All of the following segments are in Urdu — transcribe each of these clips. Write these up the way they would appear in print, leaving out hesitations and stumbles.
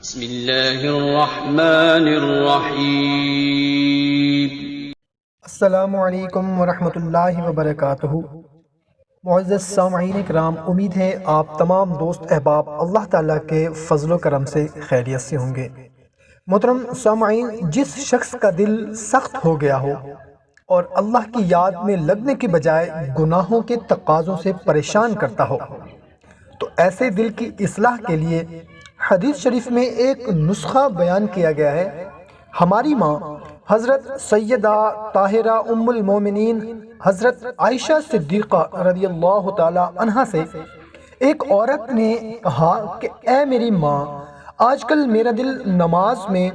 بسم اللہ الرحمن الرحیم۔ السلام علیکم ورحمۃ اللہ وبرکاتہ۔ معزز سامعین کرام، امید ہے آپ تمام دوست احباب اللہ تعالیٰ کے فضل و کرم سے خیریت سے ہوں گے۔ محترم سامعین، جس شخص کا دل سخت ہو گیا ہو اور اللہ کی یاد میں لگنے کے بجائے گناہوں کے تقاضوں سے پریشان کرتا ہو، تو ایسے دل کی اصلاح کے لیے حدیث شریف میں ایک نسخہ بیان کیا گیا ہے۔ ہماری ماں حضرت سیدہ طاہرہ ام المومنین حضرت عائشہ صدیقہ رضی اللہ تعالی عنہا سے ایک عورت نے کہا کہ اے میری ماں، آج کل میرا دل نماز میں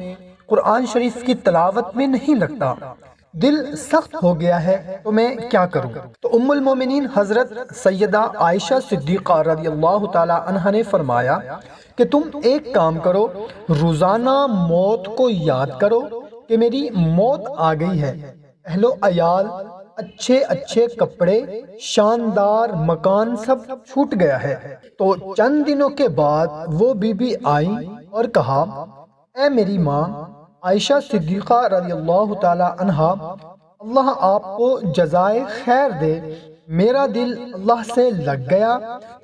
قرآن شریف کی تلاوت میں نہیں لگتا، دل سخت ہو گیا ہے، تو میں کیا کروں؟ تو ام المومنین حضرت سیدہ عائشہ صدیقہ رضی اللہ تعالی عنہا نے فرمایا کہ تم ایک کام کرو، روزانہ موت کو یاد کرو کہ میری موت آ گئی ہے، اہل و عیال، اچھے اچھے کپڑے، شاندار مکان سب چھوٹ گیا ہے۔ تو چند دنوں کے بعد وہ بی بی آئی اور کہا، اے میری ماں عائشہ صدیقہ رضی اللہ تعالی عنہا، اللہ آپ کو جزائے خیر دے، میرا دل اللہ سے لگ گیا،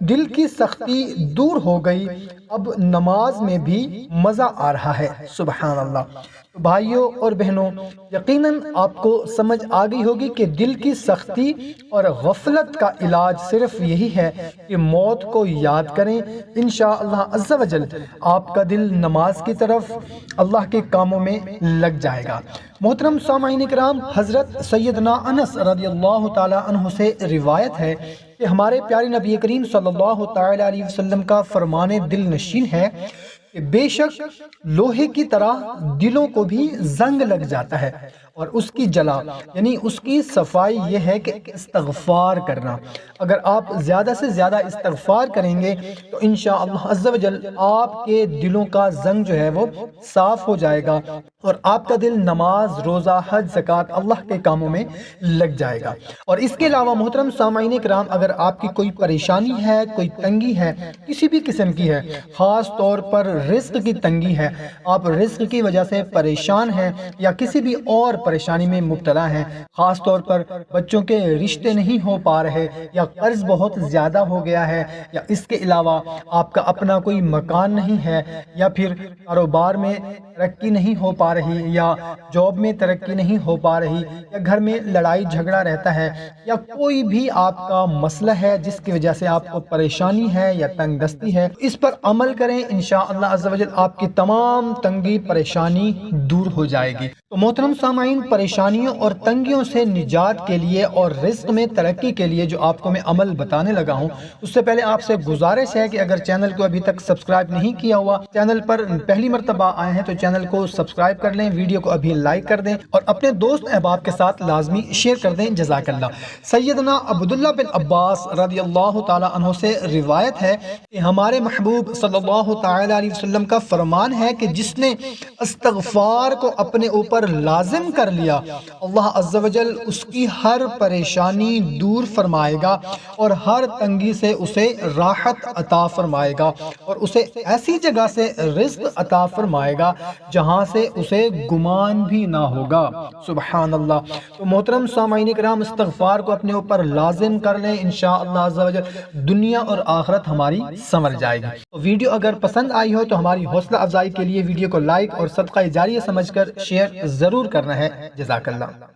دل کی سختی دور ہو گئی، اب نماز میں بھی مزہ آ رہا ہے۔ سبحان اللہ۔ تو بھائیوں اور بہنوں، یقیناً آپ کو سمجھ آ گئی ہوگی کہ دل کی سختی اور غفلت کا علاج صرف یہی ہے کہ موت کو یاد کریں، انشاءاللہ عز و جل آپ کا دل نماز کی طرف، اللہ کے کاموں میں لگ جائے گا۔ محترم سامعین کرام، حضرت سیدنا انس رضی اللہ تعالی عنہ سے روایت ہے کہ ہمارے پیارے نبی کریم صلی اللہ تعالی علیہ وسلم کا فرمان دل نشین ہے کہ بے شک لوہے کی طرح دلوں کو بھی زنگ لگ جاتا ہے، اور اس کی جلا یعنی اس کی صفائی یہ ہے کہ استغفار کرنا۔ اگر آپ زیادہ سے زیادہ استغفار کریں گے تو انشاءاللہ عز و جل آپ کے دلوں کا زنگ جو ہے وہ صاف ہو جائے گا، اور آپ کا دل نماز، روزہ، حج، زکوٰۃ، اللہ کے کاموں میں لگ جائے گا۔ اور اس کے علاوہ محترم سامعین کرام، اگر آپ کی کوئی پریشانی ہے، کوئی تنگی ہے، کسی بھی قسم کی ہے، خاص طور پر رزق کی تنگی ہے، آپ رزق کی وجہ سے پریشان ہیں یا کسی بھی اور پریشانی میں مبتلا ہیں، خاص طور پر بچوں کے رشتے نہیں ہو پا رہے، یا قرض بہت زیادہ ہو گیا ہے، یا اس کے علاوہ آپ کا اپنا کوئی مکان نہیں ہے، یا پھر کاروبار میں ترقی نہیں ہو پا رہی، یا جاب میں ترقی نہیں ہو پا رہی، یا گھر میں لڑائی جھگڑا رہتا ہے، یا کوئی بھی آپ کا مسئلہ ہے جس کی وجہ سے آپ کو پریشانی ہے یا تنگ دستی ہے، اس پر عمل کریں، انشاءاللہ عز و جل آپ کی تمام تنگی پریشانی دور ہو جائے گی۔ تو محترم سامعین، پریشانیوں اور تنگیوں سے نجات کے لیے اور رزق میں ترقی کے لیے جو آپ کو میں عمل بتانے لگا ہوں، اس سے پہلے آپ سے گزارش ہے کہ اگر چینل کو ابھی تک سبسکرائب نہیں کیا ہوا، چینل پر پہلی مرتبہ آئے ہیں تو چینل کو سبسکرائب کر لیں، ویڈیو کو ابھی لائک کر دیں، اور اپنے دوست احباب کے ساتھ لازمی شیئر کر دیں، جزاک اللہ۔ سیدنا عبداللہ بن عباس رضی اللہ تعالی عنہ سے روایت ہے کہ ہمارے محبوب صلی اللہ تعالی علیہ وسلم کا فرمان ہے کہ جس نے استغفار کو اپنے اوپر لازم کر لیا، اللہ عز و جل اس کی ہر پریشانی دور فرمائے گا، اور ہر تنگی سے اسے راحت عطا فرمائے گا، اور اسے ایسی جگہ سے رزق عطا فرمائے گا جہاں سے اسے گمان بھی نہ ہوگا۔ سبحان اللہ۔ تو محترم سامعین کرام، استغفار کو اپنے اوپر لازم کر لیں، انشاءاللہ عز و جل دنیا اور آخرت ہماری سنور جائے گی۔ تو ویڈیو اگر پسند آئی ہو تو ہماری حوصلہ افزائی کے لیے ویڈیو کو لائک اور صدقہ جاریہ سمجھ کر شیئر ضرور کرنا ہے، جزاک اللہ۔